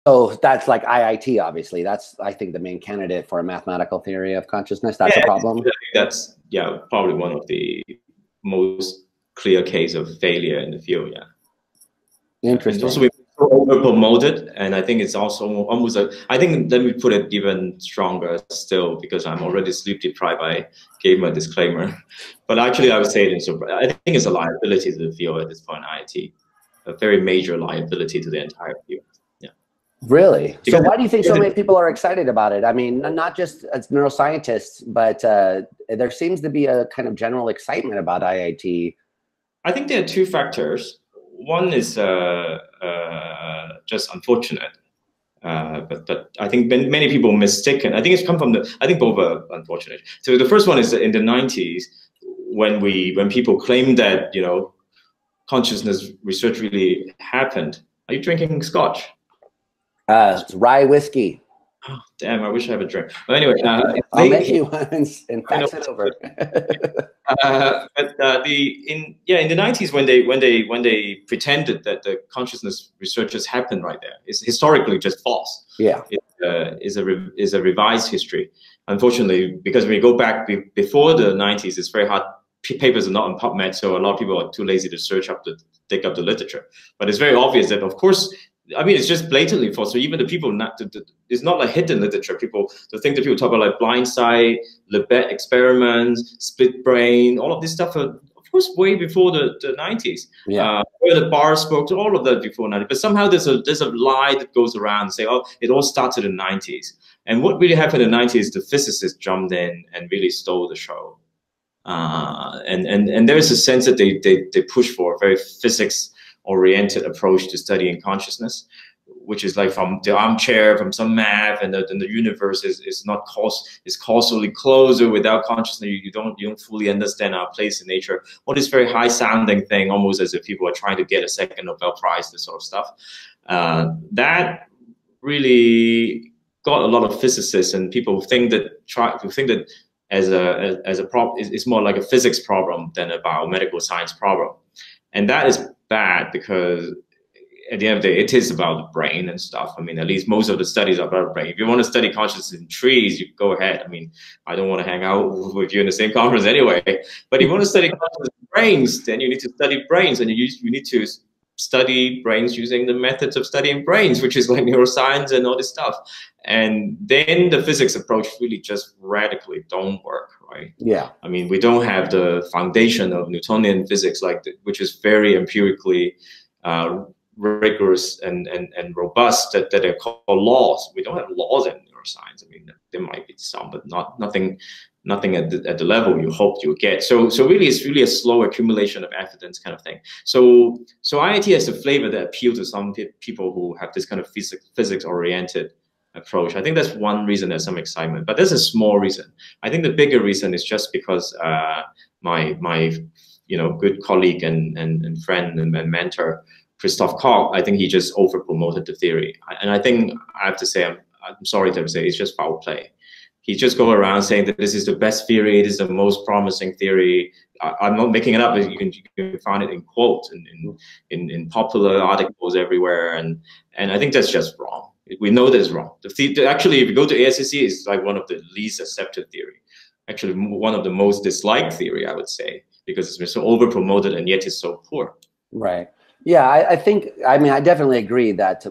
So that's like IIT, obviously. That's, I think, the main candidate for a mathematical theory of consciousness. That's a problem. That's probably one of the most clear case of failure in the field. Yeah. Interesting. It's also over promoted, and I think it's also almost I think let me put it even stronger still, because I'm already sleep deprived. I gave my disclaimer, but actually I would say I think it's a liability to the field at this point. IIT, a very major liability to the entire field. Yeah. Really? So why do you think so many people are excited about it? I mean, not just as neuroscientists, but there seems to be a kind of general excitement about IIT. I think there are two factors. One is just unfortunate, but I think many people mistaken. I think it's come from I think both are unfortunate. So the first one is in the 90s when people claimed that consciousness research really happened. Are you drinking scotch? It's rye whiskey. Oh, damn, I wish I had a drink. But anyway, I'll make you one and fax it over. But in the 90s when they pretended that the consciousness researchers happened right there, is historically just false. Yeah, is a revised history. Unfortunately, because when you go back before the 90s, it's very hard. Papers are not in PubMed, so a lot of people are too lazy to dig up the literature. But it's very obvious that, of course. I mean, it's just blatantly false. So even the people it's not like hidden literature. The thing that people talk about, like blind sight, Lebet experiments, split brain, all of this stuff, of course, way before the 90s. Yeah. Where the bar spoke, all of that before 90s. But somehow there's a lie that goes around and say, oh, it all started in the 90s. And what really happened in the 90s, the physicists jumped in and really stole the show. And there's a sense that they push for a very physics-oriented approach to studying consciousness, which is like from the armchair, from some math, and the universe is causally closer without consciousness. You don't fully understand our place in nature. All this very high-sounding thing, almost as if people are trying to get a second Nobel Prize, this sort of stuff. That really got a lot of physicists and people think that as a problem, it's more like a physics problem than a biomedical science problem, and that is bad because at the end of the day, it is about the brain and stuff. I mean, at least most of the studies are about the brain. If you want to study consciousness in trees, you go ahead. I mean, I don't want to hang out with you in the same conference anyway. But if you want to study consciousness in brains, then you need to study brains, and you need to study brains using the methods of studying brains, which is like neuroscience and all this stuff. And then the physics approach really just radically don't work, right? Yeah. I mean, we don't have the foundation of Newtonian physics, which is very empirically rigorous and robust, that are called laws. We don't have laws in neuroscience. I mean, there might be some, but nothing at the level you hoped you would get. So really, it's really a slow accumulation of evidence kind of thing. So IIT has a flavor that appeals to some people who have this kind of physics-oriented approach. I think that's one reason there's some excitement, but there's a small reason. I think the bigger reason is just because my good colleague and friend and mentor, Christoph Koch, I think he just over-promoted the theory. And I think I have to say, I'm sorry to say, it's just foul play. He just go around saying that this is the best theory, this is the most promising theory. I'm not making it up. You can find it in quotes in popular articles everywhere, and I think that's just wrong. We know that's wrong. Actually, if you go to ASCC, it's like one of the least accepted theory. Actually, one of the most disliked theory, I would say, because it's been so over-promoted and yet it's so poor. Right. Yeah, I mean, I definitely agree that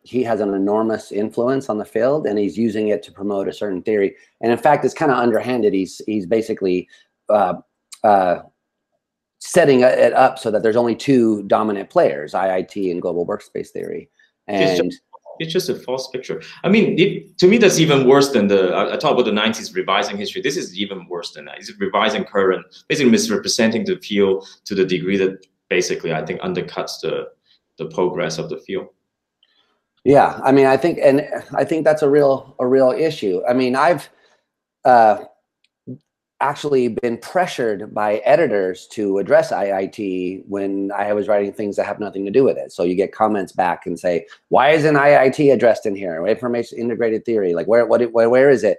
he has an enormous influence on the field, and he's using it to promote a certain theory. And in fact, it's kind of underhanded. He's basically setting it up so that there's only two dominant players, IIT and global workspace theory. And it's just a false picture. I mean, to me, that's even worse than I talk about the 90s revising history. This is even worse than that. It's revising current, basically misrepresenting the field to the degree that basically, I think, undercuts the progress of the field. Yeah, I mean, I think that's a real issue. I mean, I've actually been pressured by editors to address IIT when I was writing things that have nothing to do with it. So you get comments back and say, "Why isn't IIT addressed in here? Information integrated theory, like where is it?"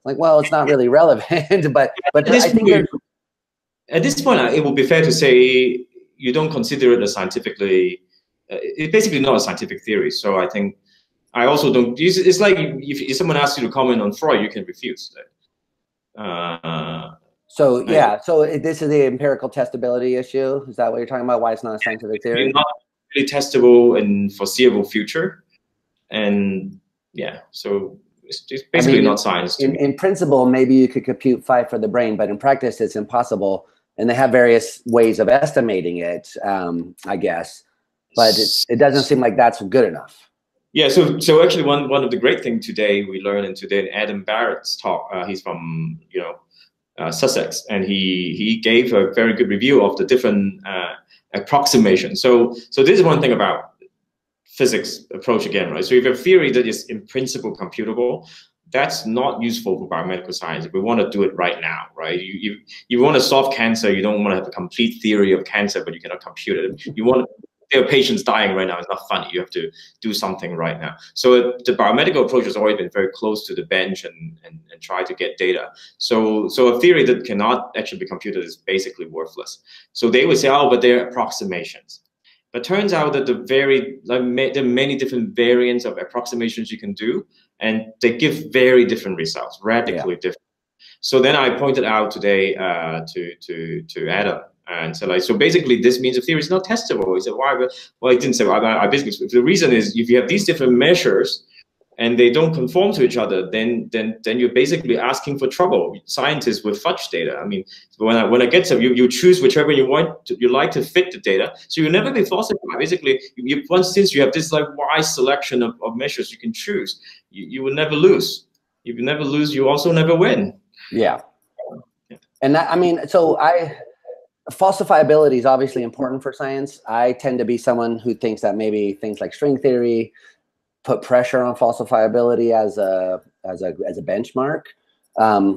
Like, well, it's not really relevant. but I think at this point, it would be fair to say, you don't consider it a scientifically, it's basically not a scientific theory. So I think I also don't. It's like if someone asks you to comment on Freud, you can refuse. So yeah, so this is the empirical testability issue. Is that what you're talking about? Why it's not a scientific theory? Not really testable in foreseeable future, and yeah, so it's basically not science. In principle, maybe you could compute phi for the brain, but in practice, it's impossible. And they have various ways of estimating it, I guess, but it doesn't seem like that's good enough. Yeah, so actually one of the great things today we learned in today Adam Barrett's talk, he's from Sussex, and he gave a very good review of the different approximations. So this is one thing about physics approach again, right? So if you have a theory that is in principle computable, that's not useful for biomedical science. If we want to do it right now, right? You want to solve cancer, you don't want to have a complete theory of cancer, but you cannot compute it. You want there are patients dying right now. It's not funny. You have to do something right now. So the biomedical approach has always been very close to the bench and try to get data. So a theory that cannot actually be computed is basically worthless. So they would say, oh, but they're approximations. But turns out that there are many different variants of approximations you can do, and they give very different results, radically different. So then I pointed out today to Adam. And so so basically this means the theory is not testable. He said, why? Well, I didn't say why. I basically, the reason is if you have these different measures and they don't conform to each other, then you're basically asking for trouble. Scientists with fudge data. I mean, when I get some, you choose whichever you like to fit the data. So you'll never be falsified. Basically, since you have this like wide selection of measures you can choose, you will never lose. If you never lose, you also never win. Yeah. And that, I mean, so falsifiability is obviously important for science. I tend to be someone who thinks that maybe things like string theory put pressure on falsifiability as a benchmark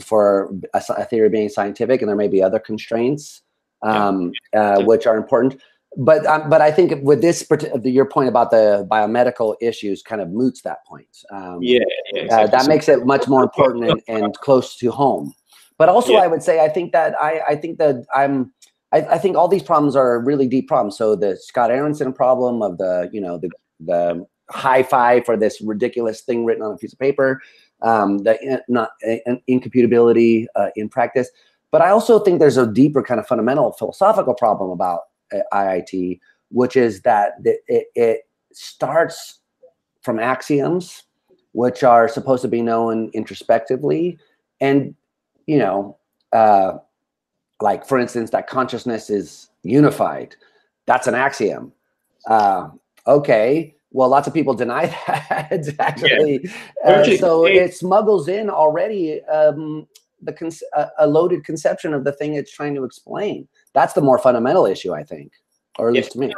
for a theory being scientific, and there may be other constraints which are important. But I think with this, your point about the biomedical issues kind of moots that point. Exactly. That makes it much more important and close to home. But also, I would say I think all these problems are really deep problems. So the Scott Aronson problem of the high phi for this ridiculous thing written on a piece of paper, the incomputability in practice. But I also think there's a deeper kind of fundamental philosophical problem about IIT, which is that it starts from axioms, which are supposed to be known introspectively, and like, for instance, that consciousness is unified. That's an axiom. Okay, well, lots of people deny that, actually. So it smuggles in already a loaded conception of the thing it's trying to explain. That's the more fundamental issue, I think, or at least to me.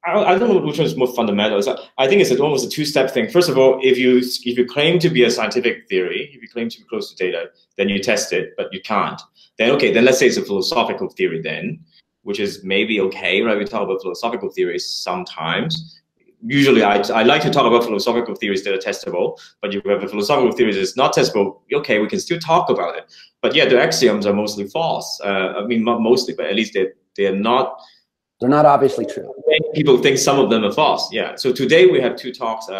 I don't know which one is more fundamental. I think it's almost a two-step thing. First of all, if you claim to be a scientific theory, if you claim to be close to data, then you test it, but you can't. Then let's say it's a philosophical theory then, which is maybe okay, right? We talk about philosophical theories sometimes. Usually I like to talk about philosophical theories that are testable, but if you have a philosophical theory that's not testable, okay, we can still talk about it. But yeah, the axioms are mostly false. I mean, not mostly, but at least they're not. They're not obviously true. People think some of them are false. Yeah. So today we have two talks.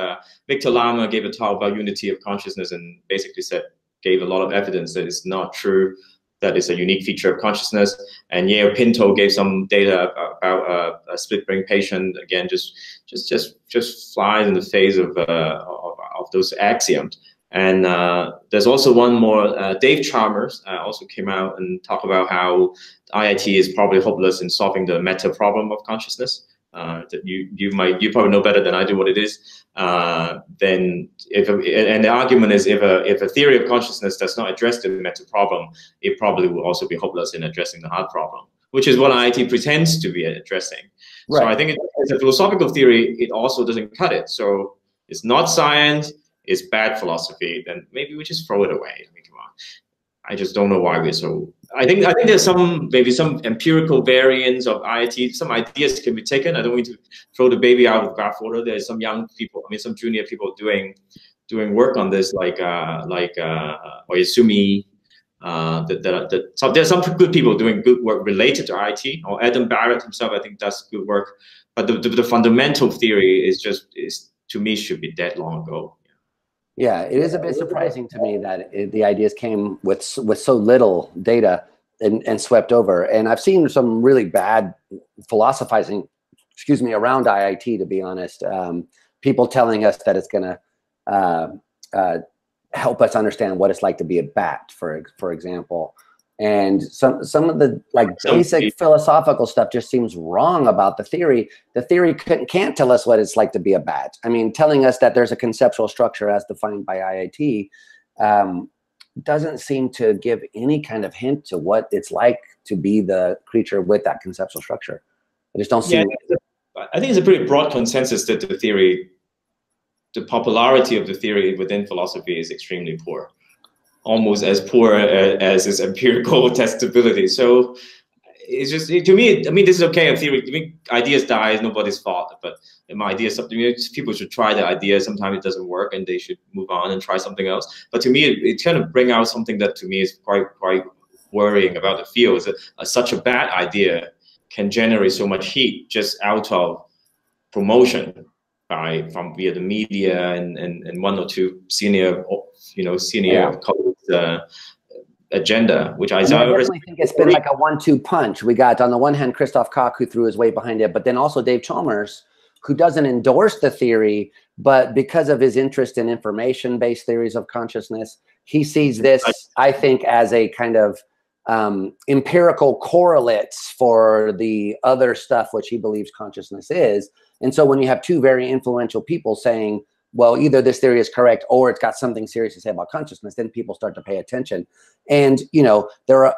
Victor Lama gave a talk about unity of consciousness and basically gave a lot of evidence that it's not true, that is a unique feature of consciousness. And Yale Pinto gave some data about a split brain patient. Again, just flies in the face of those axioms. And there's also one more. Dave Chalmers also came out and talked about how IIT is probably hopeless in solving the meta problem of consciousness. That you probably know better than I do what it is. And the argument is if a theory of consciousness does not address the meta problem, it probably will also be hopeless in addressing the hard problem, which is what IIT pretends to be addressing. Right. So I think it's a philosophical theory. It also doesn't cut it. So it's not science. It's bad philosophy. Then maybe we just throw it away. I mean, come on. I just don't know why we're so. I think there's maybe some empirical variants of IIT. Some ideas can be taken. I don't want to throw the baby out with the bathwater. There's some young people. I mean, some junior people doing work on this, like Oyasumi. So there's some good people doing good work related to IIT. Or Adam Barrett himself, I think, does good work. But the fundamental theory is to me should be dead long ago. Yeah, it is a bit surprising to me that the ideas came with so little data and swept over. And I've seen some really bad philosophizing, excuse me, around IIT, to be honest. People telling us that it's going to help us understand what it's like to be a bat, for example. And some of the basic philosophical stuff just seems wrong about the theory. The theory can't tell us what it's like to be a bat. I mean, telling us that there's a conceptual structure as defined by IIT doesn't seem to give any kind of hint to what it's like to be the creature with that conceptual structure. I just don't see. Yeah, I think it's a pretty broad consensus that the popularity of the theory within philosophy is extremely poor. Almost as poor as its empirical testability. So it's just, to me, I mean, this is okay in theory. I mean, ideas die, it's nobody's fault. But my idea is something, people should try the idea. Sometimes it doesn't work and they should move on and try something else. But to me, it kind of bring out something that to me is quite worrying about the field. Is that such a bad idea can generate so much heat just out of promotion from via the media and one or two senior colleagues' agenda, which I definitely think it's been like a 1-2 punch. We got, on the one hand, Christoph Koch, who threw his weight behind it, but then also Dave Chalmers, who doesn't endorse the theory, but because of his interest in information-based theories of consciousness, he sees this, I think, as a kind of empirical correlates for the other stuff which he believes consciousness is. And so when you have two very influential people saying, well, either this theory is correct or it's got something serious to say about consciousness, then people start to pay attention. And, you know, there are